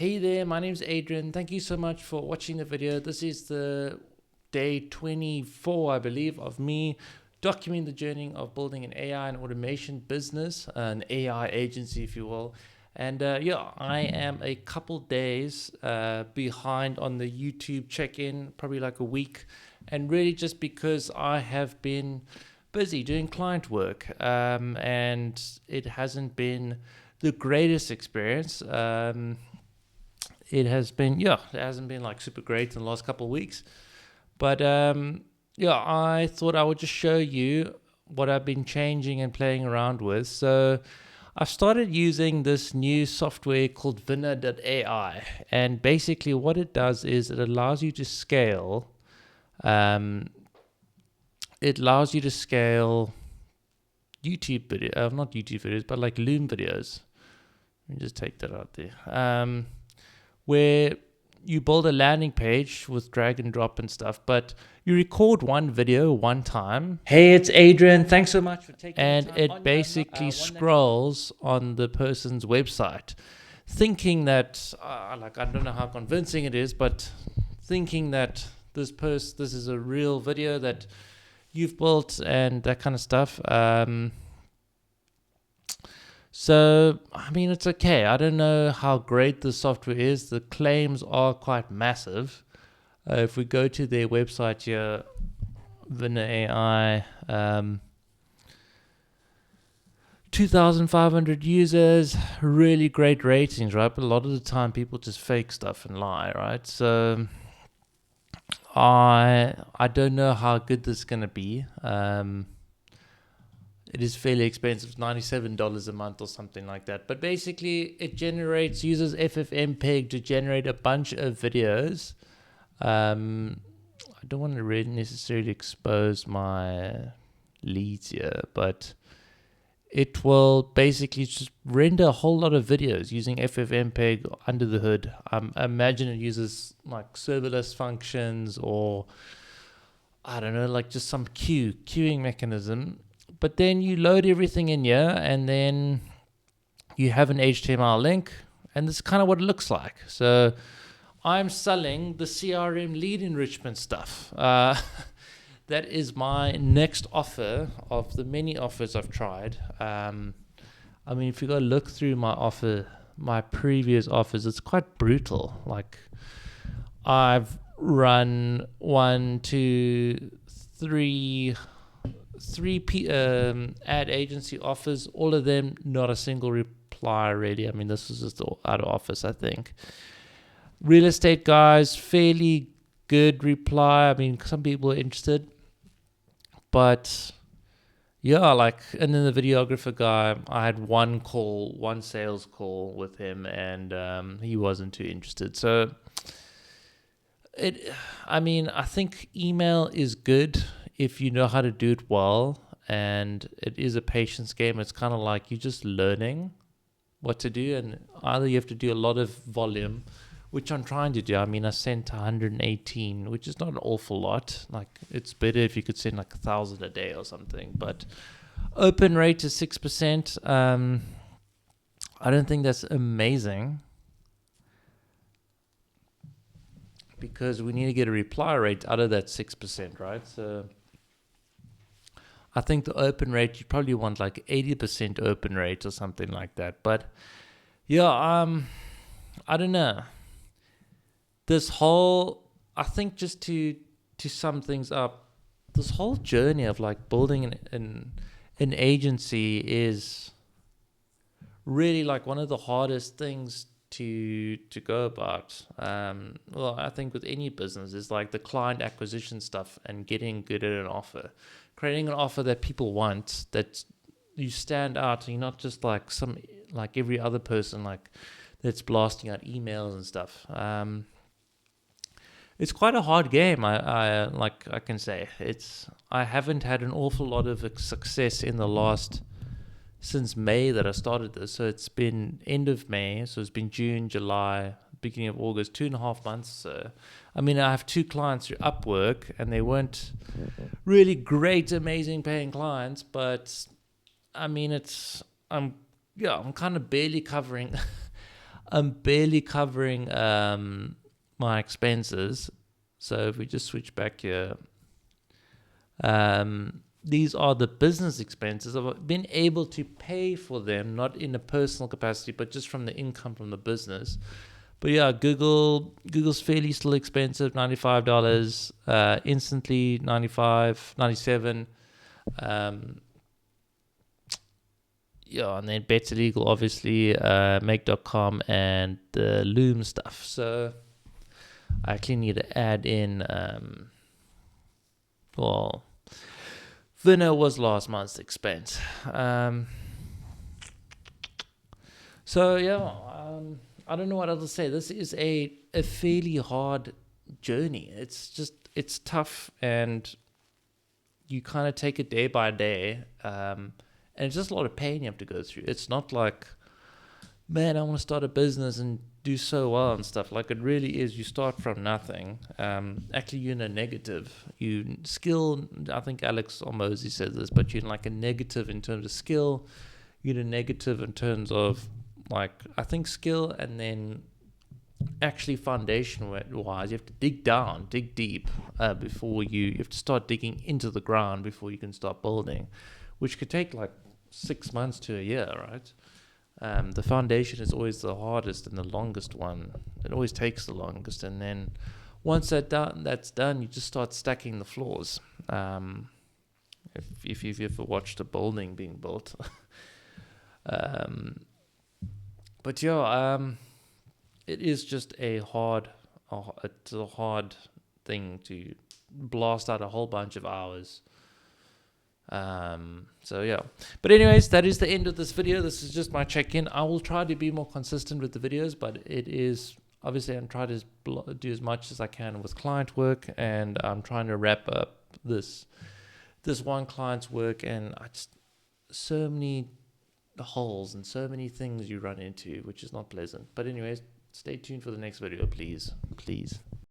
Hey there, my name's Adrian. Thank you so much for watching the video. This is the day 24, I believe, of me documenting the journey of building an AI and automation business, an AI agency, if you will. And I am a couple days behind on the YouTube check-in, probably like a week. And really just because I have been busy doing client work and it hasn't been the greatest experience. It hasn't been like super great in the last couple of weeks. But I thought I would just show you what I've been changing and playing around with. So I've started using this new software called Vinna.ai. And basically what it does is it allows you to scale. It allows you to scale YouTube video, not YouTube videos, but like Loom videos. Let me just take that out there. Where you build a landing page with drag and drop and stuff, but you record one video one time. Hey, it's Adrian. Thanks so much for taking the time. And it basically scrolls on the person's website, thinking that, I don't know how convincing it is, but thinking that this is a real video that you've built and that kind of stuff. So, I mean, it's okay. I don't know how great the software is. The claims are quite massive. If we go to their website here, Vinna.ai, 2,500 users, really great ratings, right? But a lot of the time people just fake stuff and lie, right? So I don't know how good this is going to be. It is fairly expensive, $97 a month or something like that. But basically, it uses FFmpeg to generate a bunch of videos. I don't want to really necessarily expose my leads here, but it will basically just render a whole lot of videos using FFmpeg under the hood. I imagine it uses like serverless functions or, I don't know, like just some queuing mechanism. But then you load everything in here and then you have an HTML link, and this is kind of what it looks like. So I'm selling the CRM lead enrichment stuff. That is my next offer of the many offers I've tried. I mean, if you go look through my previous offers, it's quite brutal. Like I've run 3 ad agency offers, all of them not a single reply really. I mean, this was just out of office, I think. Real estate guys, fairly good reply. I mean, some people are interested, but yeah, and then the videographer guy, I had one sales call with him, and he wasn't too interested. So I think email is good if you know how to do it well, and it is a patience game. It's kind of like you're just learning what to do, and either you have to do a lot of volume, which I'm trying to do. I mean, I sent 118, which is not an awful lot. Like, it's better if you could send like 1,000 a day or something, but open rate is 6%. I don't think that's amazing, because we need to get a reply rate out of that 6%, right? So I think the open rate, you probably want like 80% open rate or something like that. But yeah, I don't know. I think just to sum things up, this whole journey of like building an agency is really like one of the hardest things to go about. Well, I think with any business is like the client acquisition stuff and getting good at an offer, creating an offer that people want, that you stand out, and you're not just like every other person like that's blasting out emails and stuff. It's quite a hard game. I can say I haven't had an awful lot of success in the last, since May that I started this. So it's been end of May. So it's been June, July, beginning of August, 2.5 months. So, I mean, I have 2 clients through Upwork, and they weren't really great, amazing paying clients. But I mean, I'm kind of barely covering I'm barely covering my expenses. So if we just switch back here, these are the business expenses. I've been able to pay for them, not in a personal capacity, but just from the income from the business. But yeah, Google's fairly still expensive, $95. Instantly, 95, 97. Yeah, and then Better Legal, obviously, Make.com, and the Loom stuff. So I actually need to add in, well, Vinna was last month's expense. So yeah, I don't know what else to say. This is a fairly hard journey. It's tough, and you kind of take it day by day. And it's just a lot of pain you have to go through. It's not like, man, I want to start a business and do so well and stuff. Like, it really is. You start from nothing. Actually, you're in a negative. You skill. I think Alex or Mosey says this, but you're in like a negative in terms of skill. You're in a negative in terms of, like, I think skill, and then actually foundation wise, you have to dig deep before you have to start digging into the ground before you can start building, which could take like 6 months to a year, right? The foundation is always the hardest and the longest one. It always takes the longest, and then once that's done, you just start stacking the floors. If you've ever watched a building being built, but yeah, it is just it's a hard thing to blast out a whole bunch of hours. So yeah, but anyways, that is the end of this video. This is just my check-in. I will try to be more consistent with the videos, but it is obviously I'm trying to do as much as I can with client work, and I'm trying to wrap up this one client's work, and I just so many holes and so many things you run into, which is not pleasant. But anyways, stay tuned for the next video, please.